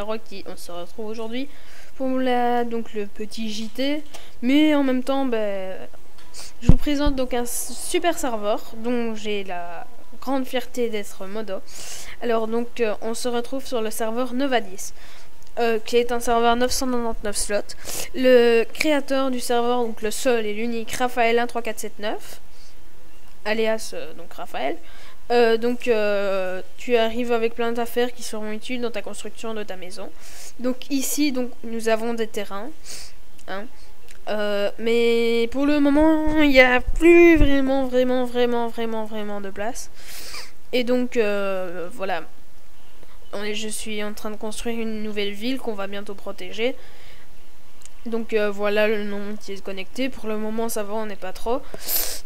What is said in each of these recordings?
Rocky. On se retrouve aujourd'hui pour donc le petit JT, mais en même temps, je vous présente donc un super serveur dont j'ai la grande fierté d'être modo. Alors donc, on se retrouve sur le serveur Nova10. Qui est un serveur 999 slots. Le créateur du serveur, donc le seul et l'unique, Raphaël13479, alias donc Raphaël. Tu arrives avec plein d'affaires qui seront utiles dans ta construction de ta maison. Donc ici, donc nous avons des terrains, hein. Mais pour le moment, il n'y a plus vraiment de place. Et donc voilà. Je suis en train de construire une nouvelle ville qu'on va bientôt protéger. Donc voilà le nombre qui est connecté. Pour le moment ça va, on n'est pas trop.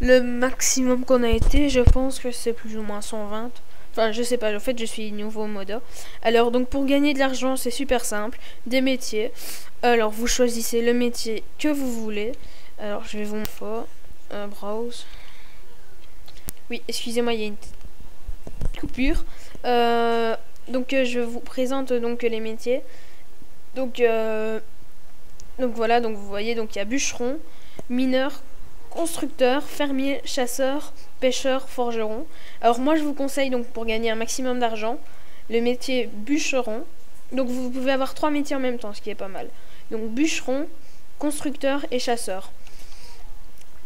Le maximum qu'on a été, je pense que c'est plus ou moins 120. Enfin je sais pas, en fait je suis nouveau modo. Alors donc pour gagner de l'argent c'est super simple. Des métiers. Alors vous choisissez le métier que vous voulez. Alors je vais vous montrer. Browse. Oui, excusez-moi, il y a une coupure. Donc je vous présente donc les métiers. Donc voilà, donc vous voyez, donc il y a bûcheron, mineur, constructeur, fermier, chasseur, pêcheur, forgeron. Alors moi je vous conseille donc pour gagner un maximum d'argent, le métier bûcheron. Donc vous pouvez avoir 3 métiers en même temps, ce qui est pas mal. Donc bûcheron, constructeur et chasseur.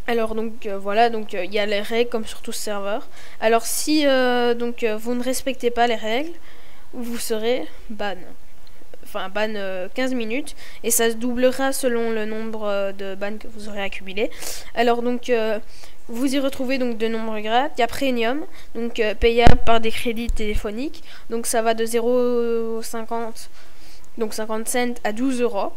Alors donc voilà, donc il y a les règles comme sur tout serveur. Alors si vous ne respectez pas les règles, vous serez ban. Enfin ban 15 minutes et ça se doublera selon le nombre de bans que vous aurez accumulé. Alors donc vous y retrouvez donc de nombreux grades. Il y a premium, donc payable par des crédits téléphoniques. Donc ça va de 0,50 donc 50 cents à 12 euros.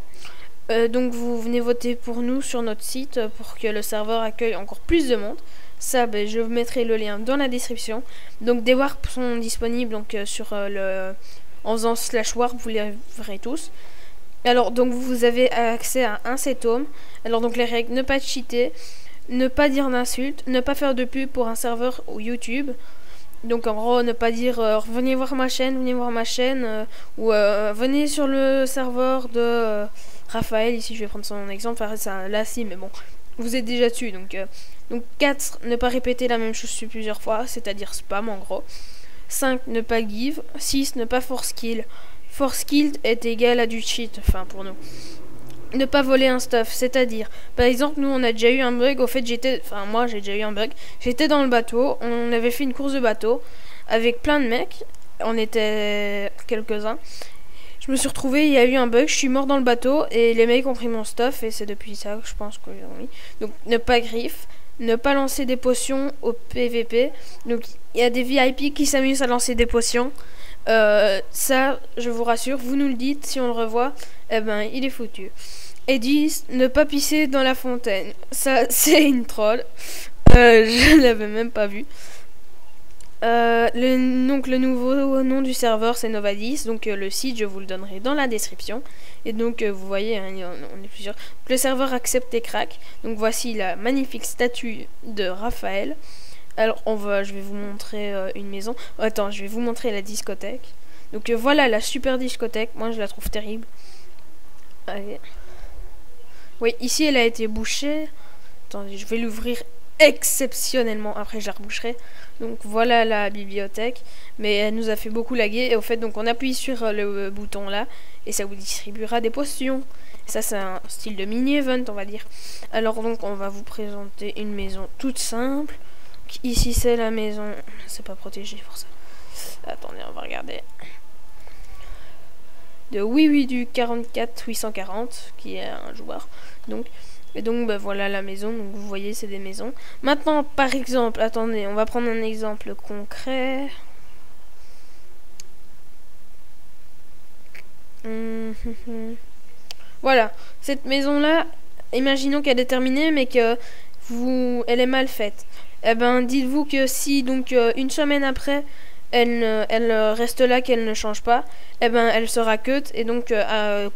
Donc vous venez voter pour nous sur notre site pour que le serveur accueille encore plus de monde. Ça, je vous mettrai le lien dans la description. Donc des warps sont disponibles donc en faisant /warp, vous les verrez tous. Alors donc vous avez accès à un setome. Alors donc les règles: ne pas cheater, ne pas dire d'insultes, ne pas faire de pub pour un serveur ou YouTube. Donc en gros, ne pas dire venez voir ma chaîne, ou venez sur le serveur de Raphaël. Ici je vais prendre son exemple, enfin, ça, là si, mais bon, vous êtes déjà dessus. Donc 4, ne pas répéter la même chose plusieurs fois, c'est-à-dire spam en gros. 5, ne pas give. 6, ne pas force kill. Force kill est égal à du cheat, enfin pour nous. Ne pas voler un stuff, c'est-à-dire, par exemple, nous on a déjà eu un bug. Au fait, moi j'ai déjà eu un bug. J'étais dans le bateau, on avait fait une course de bateau avec plein de mecs, on était quelques-uns. Je me suis retrouvé, il y a eu un bug, je suis mort dans le bateau et les mecs ont pris mon stuff et c'est depuis ça que je pense qu'ils ont mis. Donc ne pas griffe, ne pas lancer des potions au PVP. Donc il y a des VIP qui s'amusent à lancer des potions. Ça, je vous rassure, vous nous le dites, si on le revoit, il est foutu. Et 10, ne pas pisser dans la fontaine. Ça, c'est une troll. Je l'avais même pas vu. Donc le nouveau nom du serveur c'est Nova10. Donc le site je vous le donnerai dans la description. Et donc vous voyez, hein, on est plusieurs. Le serveur accepte et craque. Donc voici la magnifique statue de Raphaël. Alors je vais vous montrer une maison. Attends, je vais vous montrer la discothèque. Donc voilà la super discothèque. Moi je la trouve terrible. Allez. Oui, ici elle a été bouchée. Attendez, je vais l'ouvrir exceptionnellement. Après je la reboucherai. Donc voilà la bibliothèque. Mais elle nous a fait beaucoup laguer. Et au fait, donc on appuie sur le bouton là. Et ça vous distribuera des potions. Et ça c'est un style de mini-event on va dire. Alors donc on va vous présenter une maison toute simple. Ici c'est la maison, c'est pas protégé pour ça. Attendez, on va regarder. De du 44840 qui est un joueur. Donc voilà la maison. Donc vous voyez c'est des maisons. Maintenant par exemple, attendez, on va prendre un exemple concret. Voilà, cette maison là, imaginons qu'elle est terminée mais que elle est mal faite. Eh ben dites-vous que si donc une semaine après elle reste là, qu'elle ne change pas, eh ben elle sera cut et donc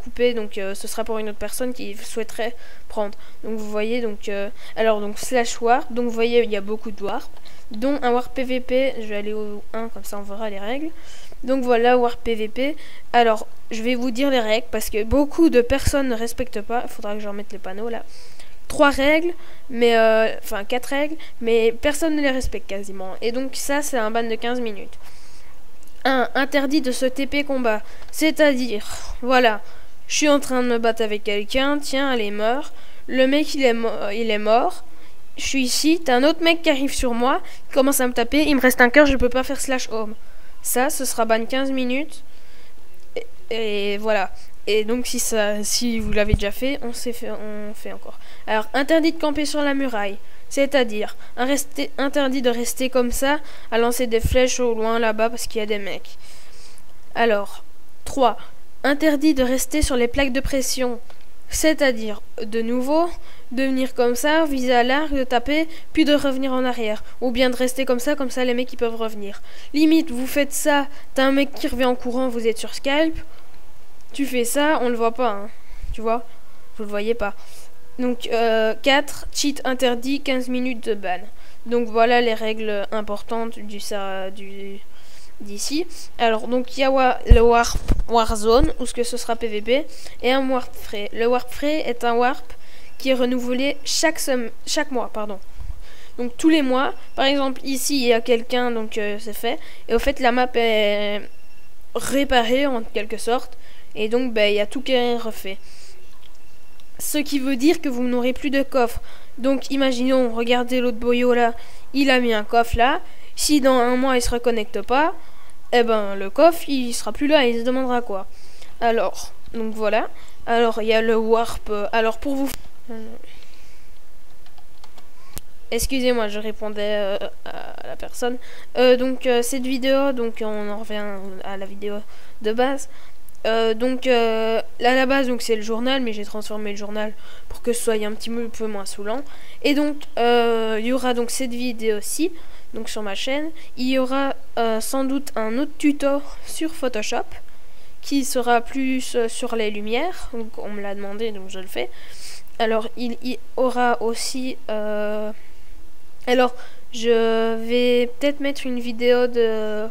coupée, donc ce sera pour une autre personne qui souhaiterait prendre. Donc vous voyez, donc alors donc slash warp, donc vous voyez il y a beaucoup de warp, dont un warp PVP. Je vais aller au 1 comme ça on verra les règles. Donc voilà, warp PVP. Alors je vais vous dire les règles parce que beaucoup de personnes ne respectent pas. Il faudra que je remette les panneaux là. 3 règles, mais enfin 4 règles, mais personne ne les respecte quasiment. Et donc ça, c'est un ban de 15 minutes. 1. Interdit de se TP combat. C'est-à-dire, voilà, je suis en train de me battre avec quelqu'un, tiens, elle est morte. Le mec, il est mort. Je suis ici, t'as un autre mec qui arrive sur moi, qui commence à me taper, il me reste un cœur, je peux pas faire slash home. Ça, ce sera ban 15 minutes. Et voilà. Et donc si vous l'avez déjà fait, on fait encore. Alors, interdit de camper sur la muraille. C'est-à-dire, interdit de rester comme ça, à lancer des flèches au loin là-bas parce qu'il y a des mecs. Alors, 3. Interdit de rester sur les plaques de pression. C'est-à-dire, de nouveau, de venir comme ça, viser à l'arc, de taper, puis de revenir en arrière. Ou bien de rester comme ça les mecs ils peuvent revenir. Limite, vous faites ça, t'as un mec qui revient en courant, vous êtes sur Skype. Tu fais ça, on le voit pas, hein. Tu vois, vous le voyez pas. Donc 4, cheat interdit, 15 minutes de ban. Donc voilà les règles importantes d'ici. Alors donc il y a le warp Warzone, ou ce que ce sera PVP, et un warp frais. Le warp frais est un warp qui est renouvelé chaque mois, pardon. Donc tous les mois, par exemple ici il y a quelqu'un, donc c'est fait. Et au fait la map est réparée en quelque sorte. Et donc, il y a tout qui est refait. Ce qui veut dire que vous n'aurez plus de coffre. Donc, imaginons, regardez l'autre boyau là, il a mis un coffre là. Si dans un mois il se reconnecte pas, eh ben le coffre il sera plus là, il se demandera quoi. Alors, donc voilà. Alors, il y a le warp. Alors, pour vous. Excusez-moi, je répondais à la personne. Donc, cette vidéo, donc on en revient à la vidéo de base. Donc là à la base donc c'est le journal, mais j'ai transformé le journal pour que ce soit un petit peu moins saoulant. Et donc il y aura donc cette vidéo-ci donc sur ma chaîne. Il y aura sans doute un autre tuto sur Photoshop qui sera plus sur les lumières. Donc on me l'a demandé, donc je le fais. Alors il y aura aussi alors je vais peut-être mettre une vidéo de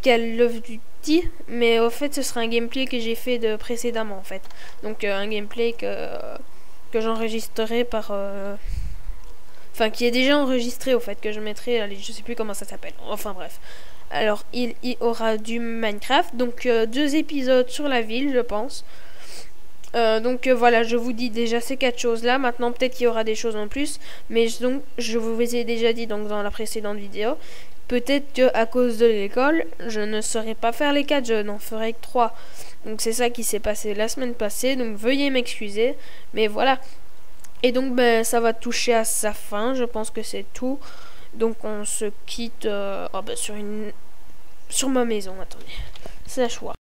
Call of Duty, mais au fait ce sera un gameplay que j'ai fait précédemment en fait. Donc un gameplay que j'enregistrerai par enfin qui est déjà enregistré au fait, que je mettrai, allez, je sais plus comment ça s'appelle, enfin bref. Alors il y aura du Minecraft, donc 2 épisodes sur la ville je pense. Donc voilà, je vous dis déjà ces 4 choses là. Maintenant peut-être qu'il y aura des choses en plus, mais donc je vous ai déjà dit donc dans la précédente vidéo, peut-être que à cause de l'école je ne saurais pas faire les 4, je n'en ferai que 3. Donc c'est ça qui s'est passé la semaine passée, donc veuillez m'excuser, mais voilà. Et donc ça va toucher à sa fin, je pense que c'est tout. Donc on se quitte sur ma maison. Attendez, c'est la choix.